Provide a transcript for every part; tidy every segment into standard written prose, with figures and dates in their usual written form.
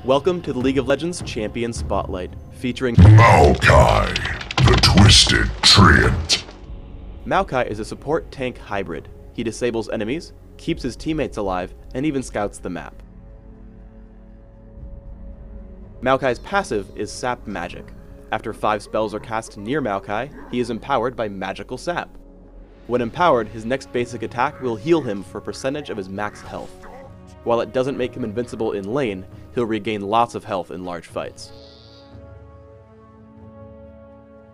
Welcome to the League of Legends Champion Spotlight, featuring Maokai, the Twisted Treant. Maokai is a support tank hybrid. He disables enemies, keeps his teammates alive, and even scouts the map. Maokai's passive is Sap Magic. After 5 spells are cast near Maokai, he is empowered by Magical Sap. When empowered, his next basic attack will heal him for a percentage of his max health. While it doesn't make him invincible in lane, he'll regain lots of health in large fights.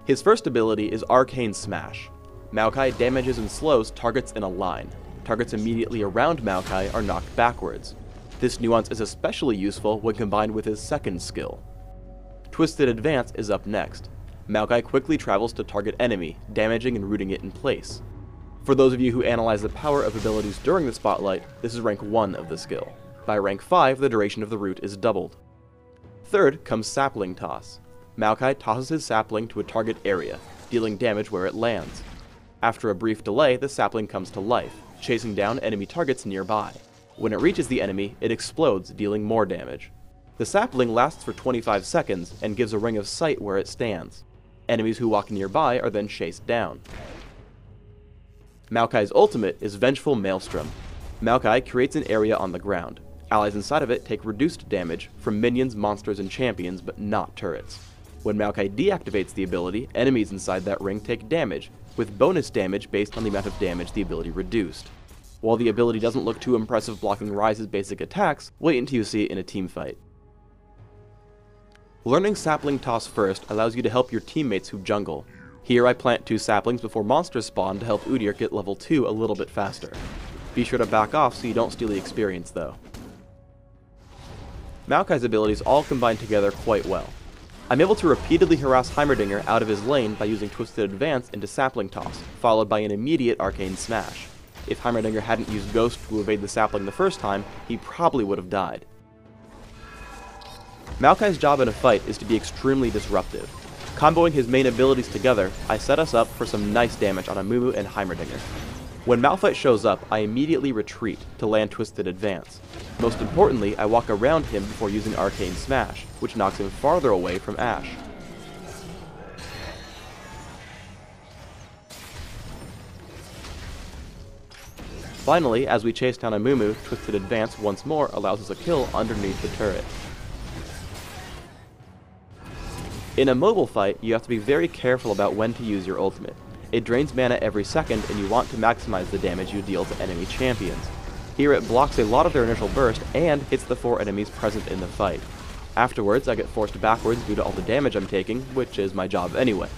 His first ability is Arcane Smash. Maokai damages and slows targets in a line. Targets immediately around Maokai are knocked backwards. This nuance is especially useful when combined with his second skill. Twisted Advance is up next. Maokai quickly travels to target enemy, damaging and rooting it in place. For those of you who analyze the power of abilities during the spotlight, this is rank 1 of the skill. By rank 5, the duration of the root is doubled. Third comes Sapling Toss. Maokai tosses his sapling to a target area, dealing damage where it lands. After a brief delay, the sapling comes to life, chasing down enemy targets nearby. When it reaches the enemy, it explodes, dealing more damage. The sapling lasts for 25 seconds and gives a ring of sight where it stands. Enemies who walk nearby are then chased down. Maokai's ultimate is Vengeful Maelstrom. Maokai creates an area on the ground. Allies inside of it take reduced damage from minions, monsters, and champions, but not turrets. When Maokai deactivates the ability, enemies inside that ring take damage, with bonus damage based on the amount of damage the ability reduced. While the ability doesn't look too impressive blocking Ryze's basic attacks, wait until you see it in a team fight. Learning Sapling Toss first allows you to help your teammates who jungle. Here I plant 2 saplings before monsters spawn to help Udyr get level 2 a little bit faster. Be sure to back off so you don't steal the experience though. Maokai's abilities all combine together quite well. I'm able to repeatedly harass Heimerdinger out of his lane by using Twisted Advance into Sapling Toss, followed by an immediate Arcane Smash. If Heimerdinger hadn't used Ghost to evade the sapling the first time, he probably would have died. Maokai's job in a fight is to be extremely disruptive. Comboing his main abilities together, I set us up for some nice damage on Amumu and Heimerdinger. When Malphite shows up, I immediately retreat to land Twisted Advance. Most importantly, I walk around him before using Arcane Smash, which knocks him farther away from Ashe. Finally, as we chase down Amumu, Twisted Advance once more allows us a kill underneath the turret. In a mobile fight, you have to be very careful about when to use your ultimate. It drains mana every second, and you want to maximize the damage you deal to enemy champions. Here it blocks a lot of their initial burst and hits the 4 enemies present in the fight. Afterwards, I get forced backwards due to all the damage I'm taking, which is my job anyway.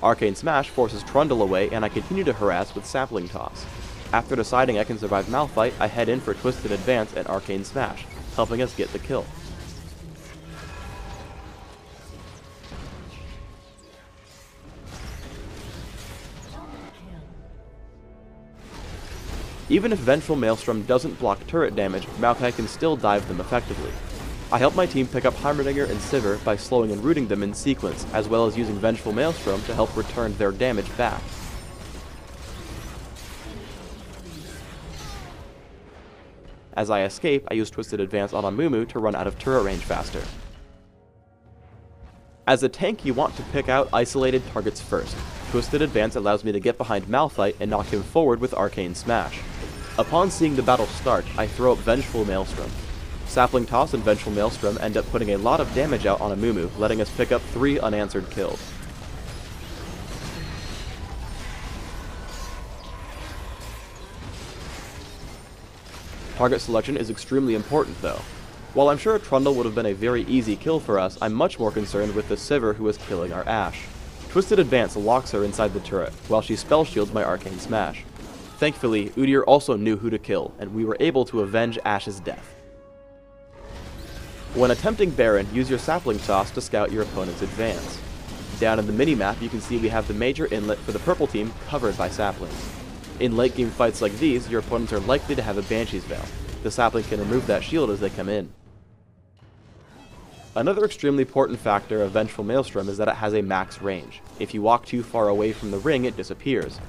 Arcane Smash forces Trundle away, and I continue to harass with Sapling Toss. After deciding I can survive Malphite, I head in for Twisted Advance and Arcane Smash, helping us get the kill. Even if Vengeful Maelstrom doesn't block turret damage, Maokai can still dive them effectively. I help my team pick up Heimerdinger and Sivir by slowing and rooting them in sequence, as well as using Vengeful Maelstrom to help return their damage back. As I escape, I use Twisted Advance on Amumu to run out of turret range faster. As a tank, you want to pick out isolated targets first. Twisted Advance allows me to get behind Malphite and knock him forward with Arcane Smash. Upon seeing the battle start, I throw up Vengeful Maelstrom. Sapling Toss and Vengeful Maelstrom end up putting a lot of damage out on Amumu, letting us pick up 3 unanswered kills. Target selection is extremely important though. While I'm sure Trundle would have been a very easy kill for us, I'm much more concerned with the Sivir who is killing our Ashe. Twisted Advance locks her inside the turret, while she spell shields my Arcane Smash. Thankfully, Udyr also knew who to kill, and we were able to avenge Ashe's death. When attempting Baron, use your Sapling Toss to scout your opponent's advance. Down in the minimap, you can see we have the major inlet for the purple team covered by saplings. In late game fights like these, your opponents are likely to have a Banshee's Veil. The sapling can remove that shield as they come in. Another extremely important factor of Vengeful Maelstrom is that it has a max range. If you walk too far away from the ring, it disappears.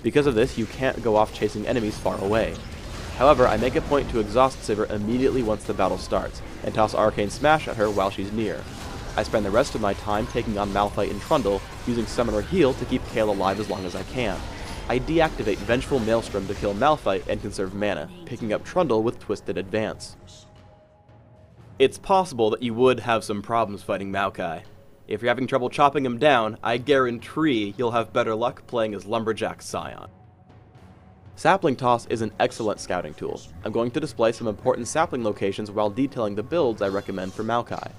Because of this, you can't go off chasing enemies far away. However, I make a point to exhaust Sivir immediately once the battle starts, and toss Arcane Smash at her while she's near. I spend the rest of my time taking on Malphite and Trundle, using Summon or Heal to keep Kayle alive as long as I can. I deactivate Vengeful Maelstrom to kill Malphite and conserve mana, picking up Trundle with Twisted Advance. It's possible that you would have some problems fighting Maokai. If you're having trouble chopping him down, I guarantee you'll have better luck playing as Lumberjack Scion. Sapling Toss is an excellent scouting tool. I'm going to display some important sapling locations while detailing the builds I recommend for Maokai.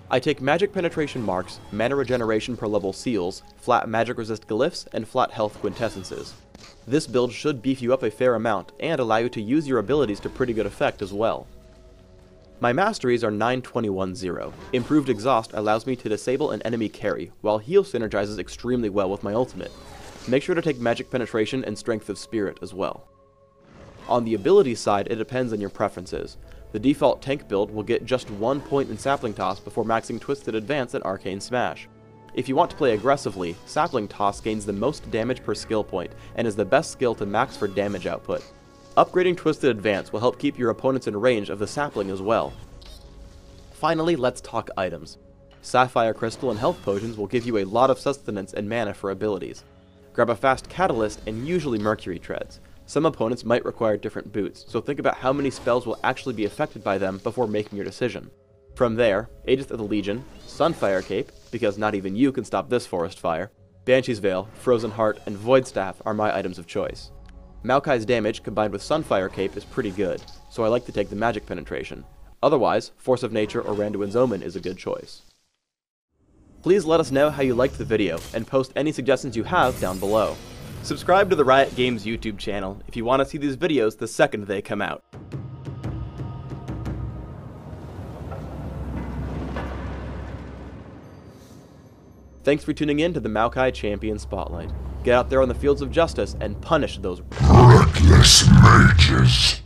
I take magic penetration marks, mana regeneration per level seals, flat magic resist glyphs, and flat health quintessences. This build should beef you up a fair amount, and allow you to use your abilities to pretty good effect as well. My masteries are 9-21-0. Improved Exhaust allows me to disable an enemy carry, while Heal synergizes extremely well with my ultimate. Make sure to take Magic Penetration and Strength of Spirit as well. On the ability side, it depends on your preferences. The default tank build will get just 1 point in Sapling Toss before maxing Twisted Advance and Arcane Smash. If you want to play aggressively, Sapling Toss gains the most damage per skill point, and is the best skill to max for damage output. Upgrading Twisted Advance will help keep your opponents in range of the sapling as well. Finally, let's talk items. Sapphire Crystal and Health Potions will give you a lot of sustenance and mana for abilities. Grab a fast Catalyst and usually Mercury Treads. Some opponents might require different boots, so think about how many spells will actually be affected by them before making your decision. From there, Aegis of the Legion, Sunfire Cape, because not even you can stop this forest fire, Banshee's Veil, Frozen Heart, and Void Staff are my items of choice. Maokai's damage combined with Sunfire Cape is pretty good, so I like to take the Magic Penetration. Otherwise, Force of Nature or Randuin's Omen is a good choice. Please let us know how you liked the video, and post any suggestions you have down below. Subscribe to the Riot Games YouTube channel if you want to see these videos the second they come out. Thanks for tuning in to the Maokai Champion Spotlight. Get out there on the fields of justice and punish those reckless mages.